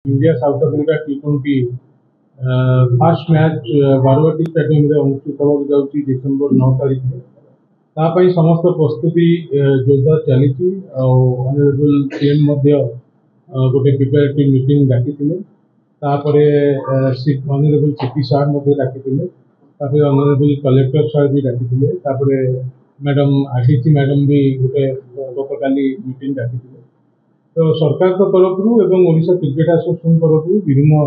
India south Africa T20 fast match Barabati stadium रे अनुष्ठित होगा जाउची डिसेंबर 9 तारिख में तापाई समस्त प्रस्तुति जोरदार चली ऑनरेबल सीएम मध्य गोटे प्रिपेरेटरी मीटिंग डाकिथिले तापरे ऑनरेबल सीपी सार मध्य डाकिथिले तापरे ऑनरेबल कलेक्टर सार भी डाकिथिले तापरे मैडम आरडीसी मैडम भी गोटे गतकाली मीटिंग डाकिथिले। तो सरकार तरफ एवं ओडिशा क्रिकेट एसोसिएशन तरफ विभिन्न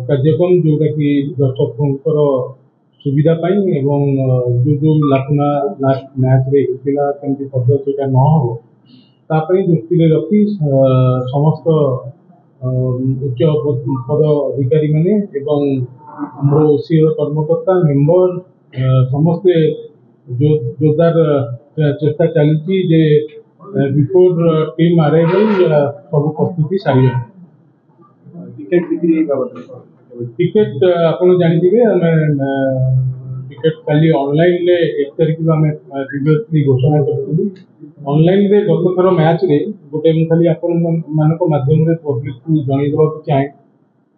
कार्यक्रम जोटा कि दर्शकों सुविधा एवं जो जो लाकुना लास्ट मैच रे होतिला केमती पद्धति न हो तापई दृष्टि रखी समस्त उच्च पद अधिकारी माने एवं हमरो ओसीओ कर्मकर्ता मेंबर समस्ते जोरदार चेष्टा चली जे बिफोर टीम अराइवल सब प्रस्तुति सारी टिकेट बिक्री टिकेट आपन जानिथिबे टिकेट खाली ऑनलाइन ले 1 तारिख को हमें प्रीवियसली घोषणा करथिलु। ऑनलाइन रे गत थरो मैच रे गोटे हम खाली आपन मानक माध्यम रे पब्लिक को जणै देबा चाहे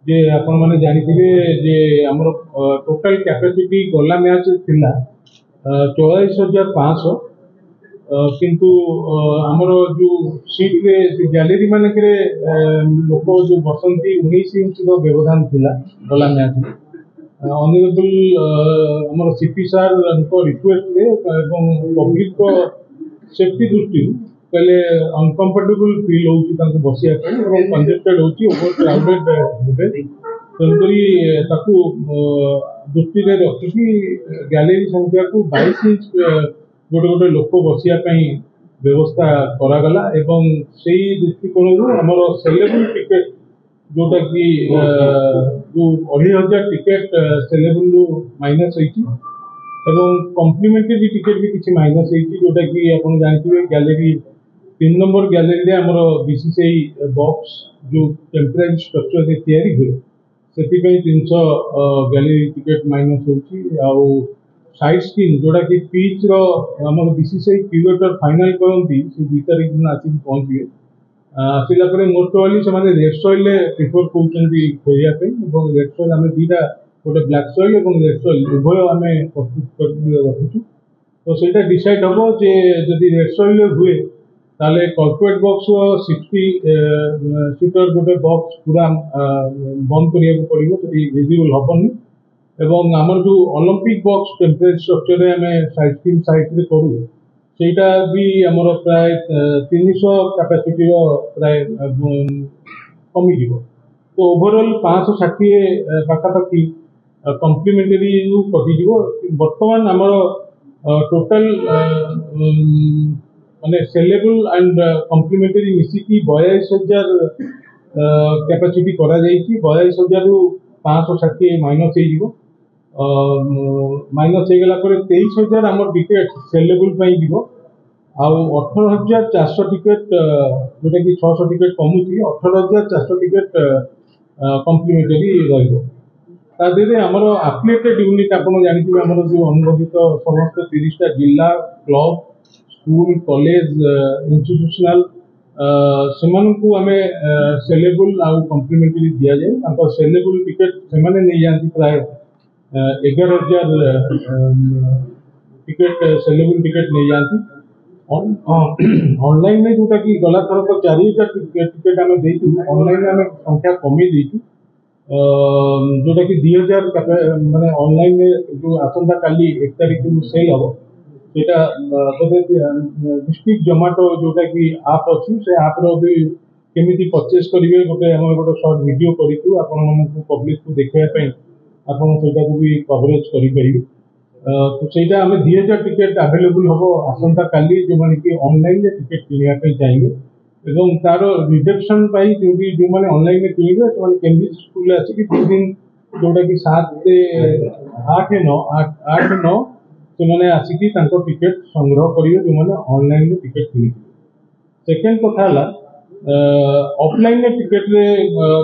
जे आपन माने जानिथिबे जे हमर टोटल कैपेसिटी गोला मैच थिला 24500 किंतु आमर जो सीट रे जो गैलरी मानक लोक जो बसंती 19 इंच व्यवधान थिला गला मैच ऑनरेबल आमर सीपी सार रिक्वेस्ट रे एवं पब्लिक को सेफ्टी दृष्टि पहले अनकंफर्टेबल फील होची तांको बसिया पे एवं कंजेस्टेड होची ओवर क्राउडेड होबे तंतरी ताकू दृष्टि रे रखी गैलरी संख्या को 22 इंच गोटे गोटे लोक बसिया व्यवस्था करागला एवं से दृष्टिकोण आमर सेलेबल टिकेट जोटा कि जो 2500 टिकेट सेलेबल माइनस एवं कम्प्लीमेंटरी टिकेट भी किसी माइनस जोटा कि आप जानते गैलरी 3 नंबर गैलरी रे आमर बीसीसीआई बॉक्स जो टेम्परेरी स्ट्रक्चर से तैयारी हुए से 300 गैलरी टिकेट माइनस हो साइड स्क्रीन जोटा कि पिच रो बीसीसीआई क्यूरेटर फाइनल करती से 2 तारिख दिन आसिक पहुंचे आसला मोस्ट वाली से रेड सॉइल प्रिफर कर रेड सॉइल आम दीटा गोटे ब्लैक सॉइल और रेड सॉइल उभय आम प्रस्तुत कर रखीचु। तो सहीटा डिसाइड हम जे जदि रेड सॉइल हुए ताले कॉर्पोरेट बॉक्स 60 सीटर गोटे बॉक्स पूरा बंद करिया पड़ो तो विजिबल हेनी एवं आमर जो ओलंपिक बॉक्स टेम्परेरी स्ट्रक्चर आम साइड स्क्रीन साइड रे करूँ सेटा भी आमर प्राय 300 कैपेसिटी प्राय कमी तो ओवरऑल 560 पाखापाखि कम्प्लीमेंटरी कटि बर्तमान आमर टोटल माने सेलेबल एंड कम्प्लीमेंटरी मिसिकी 42000 कैपेसिटी करा जाइछि 42000 रु 560 माइनस माइनस हो गला 23000 आम टिकेट सेलेबल आउ 18400 टिकेट जोटा कि 600 टिकेट कमुची 18400 टिकेट कम्प्लीमेंटरी रही आमर एफिलिएटेड यूनिट आप जानते आमर जो अनुबंधित समस्त 30टा जिला क्लब स्कूल कॉलेज इंस्टीट्यूशनल सेमानकु आमे सेलेबल आउ कम्प्लीमेंटरी दिया जाए सेलेबल टिकेट से नहीं जाती प्राय 11000 टिकेट सेलेबल टिकेट नहीं जाती ऑनलाइन में जोटा कि गला थर तो 4000 टिकेट आम देचु ऑनलाइन आम संख्या कमी देचु जोटा कि 2000 माने ऑनलाइन में जो आसंता काली 1 तारिख को सेल हम सेटा डिस्ट्रिक्ट जोमाटो जोटा कि आप अच्छी से आप भी केमिति परचेस करेंगे गोटे हम गोटे शॉर्ट वीडियो करूँ आपण पब्लिक को देखापी आपन सेटा को भी कवरेज करें तो सेटा आम 2000 टिकेट अवेलेबल हम आसंता काली जो माने कि ऑनलाइन में टिकेट किनिया चाहिए एवं तार रिडक्शन जो मैंने ऑनलाइन में किଣିବେ से केम्ब्रिज स्कूल आसिक 2 दिन जोटा कि 7 से 8-9 से आसिक टिकेट संग्रह करेंगे जो मैंने ऑनलाइन में टिकेट किनी। सेकेंड कथा ऑफलाइन टिकेट रे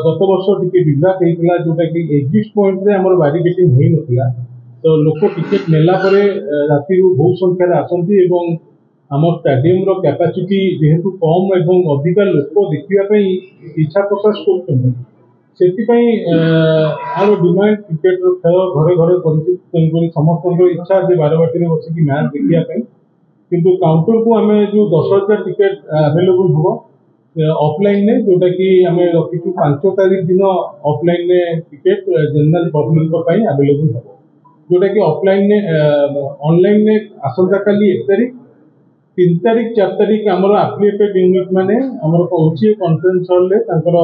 गत वर्ष टिके विभाग होता जोटा कि एग्जिट पॉइंट रे हमर बैरिकेडिंग हो नथिला तो लोक टिकेट नेला परे राति बहुत संख्यार आसंती एवं आम स्टाडियम रो कैपेसिटी जेहेतु कम एवं अधिका लोक देखा इच्छा प्रकाश कर आर डिमांड क्रिकेट खेल घरे घरे कर समस्त इच्छा जे बारवाटी बसिक मैच देखापी किंतु काउंटर को आम जो 10,000 टिकेट अवेलेबल हम ऑफलाइन ने जोटा कि आम रखी 5 तारीख दिन ऑफलाइन ने टिकेट जनरल पब्लिक अवेलेबल हम जोटा कि ऑफलाइन ने ऑनलाइन ने आसंता काली 1 तारीख 3 तारीख 4 तारीख आमर एफिलिएटेड यूनिट माने आमर पहुंचे कॉन्फ्रेंस हॉल रे तांकर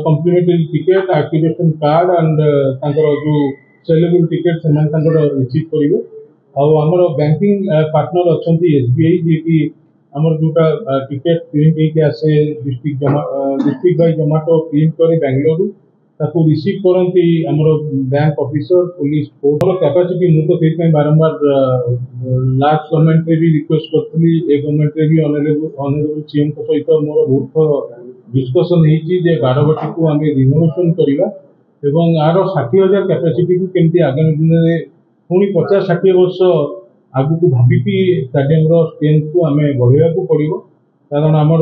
complementary ticket activation card and तांकर जो सेलेबल टिकेट से रिसीव करेंगे आमर बैंकिंग पार्टनर अच्छा एसबीआई जी की आमर जोटा टिकेट प्रिंट होके आसे डिस्ट्रिक्ट बाय जोमाटो प्रिंट कर बेंगलुरु ताको रिसीव करती आमर bank officer police force capacity मुझे तो बारंबार लास्ट गवर्नमेंट रे भी रिक्वेस्ट करथली ए गवर्नमेंट रे भी ऑनरेबल सीएम को सहित मोर बहुत डिस्कशन होती जे बारवाटी को आम रिनोवेशन करवा एवं आर 60,000 कैपेसिटी को केमती आगामी दिन में पुणी 50-60 वर्ष आगु को भाविकी स्टाडियम रो स्ट्रेंथ को आम बढ़ावा को पड़ो कारण आमर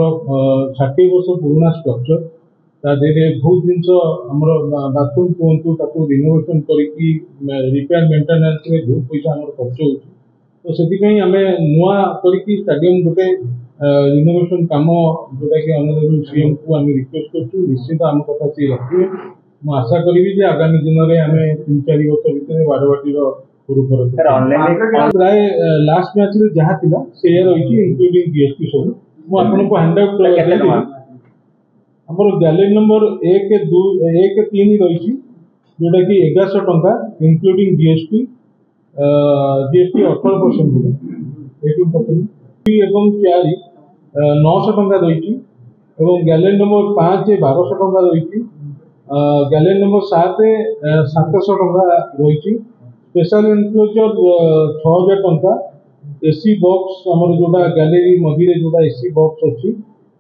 60 वर्ष पुराना स्ट्रक्चर तादेह बहुत जिनस आमर बाथरूम कहतु रिनोवेशन करके रिपेयर मेंटेनेंस में बहुत पैसा आमर खर्च हो तो से आम नुआ करके स्टाडियम गोटे रिनोवेशन कम जोटा कि ऑनरेबल सीएम को आम रिक्वेस्ट कर निश्चित आम कथा सी रखिए मुझे आशा करी आगामी दिन में आम 3-4 वर्ष भितर बारवाटी प्राय लास्ट मैच रे जहाँ थिला से रही इंक्लूडिंग जीएसटी सब मुझे हैंड आउट आमर गैलेरी नंबर 1-3 रही जोटा कि 1100 टंका इंक्लूडिंग जीएसटी 18% 18% एवं 4 900 टंका रही गैलेरी नंबर 5 1200 टंका रही गैलेरी नंबर 7 700 टंका रही स्पेशल इनक्लोजर 6,000 टंका एसी बॉक्स आमर जोटा गैलेरी मझे जोटा एसी बॉक्स अच्छी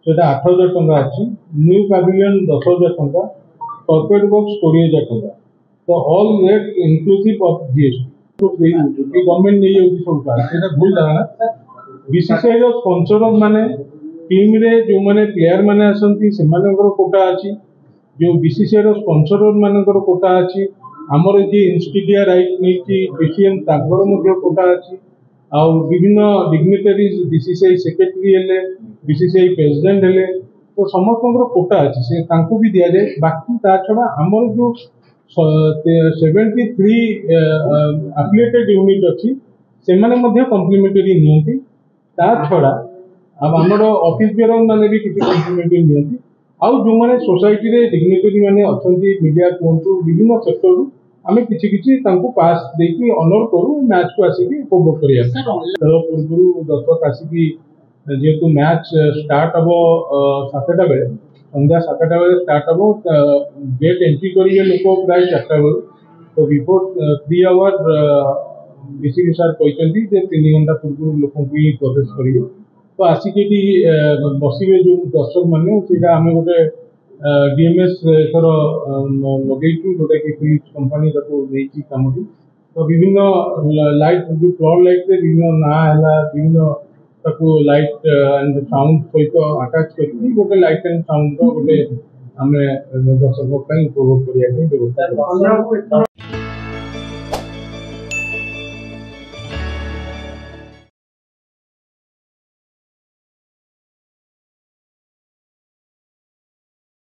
सेटा 8,000 टंका अच्छी न्यू पैविलियन 10,000 टंका कॉर्पोरेट बॉक्स 20,000 टंका तो all rate inclusive of GST government नहीं जाऊँगी सब का भूल धारणा बीसीसीआई रो स्पॉन्सर माने टीम रे जो माने प्लेयर माने आसंती से कोटा अच्छी जो बीसीसीआई रो स्पॉन्सर मानकर कोटा अच्छी आमर जी इंस्टीडिया राइट नहीं डीसीएम ताकर कोटा अच्छी आ विभिन्न डिग्निटरीज बीसीसीआई सेक्रेटरी हेले बीसीसीआई प्रेसिडेंट हेले तो समस्त कोटा अच्छी से तांको भी दि जाए बाकी ता छड़ा आमर जो 73 एफिलिएटेड यूनिट अच्छी से कॉम्प्लीमेंटरी नियंती ता छड़ा अब आमर ऑफिस बेयर माने भी किसी कॉम्प्लीमेंटरी नियंती आउ जो मैंने सोसाइटी रे डिग्निटरी माने अच्छा मीडिया कहतु विभिन्न सेक्टर आम कि पास देकी ऑनर करूँ मैच को आसिक उपभोग कर पूर्व दर्शक आसिक जेहेतु मैच स्टार्ट हम 7टा बेले संध्या 7टा बेले स्टार्ट हम गेट एंट्री करेंगे लोक प्राय 4टा बेलू तो बिफोर 3 आवर बीसीबी सार कहते 3 घंटा पूर्व लोक प्रवेश करेंगे तो आसिक बसवे जो दर्शक मैंने आम गोटे डीएमएस एथर लगे जोटा कि फिलिप्स कंपनी कम तो विभिन्न लाइट जो फ्लड लाइट रे विभिन्न ना है विभिन्न लाइट एंड साउंड सहित अटैच करके गोटे लाइट एंड साउंड गोटे आम दर्शक उपभोग करने व्यवस्था।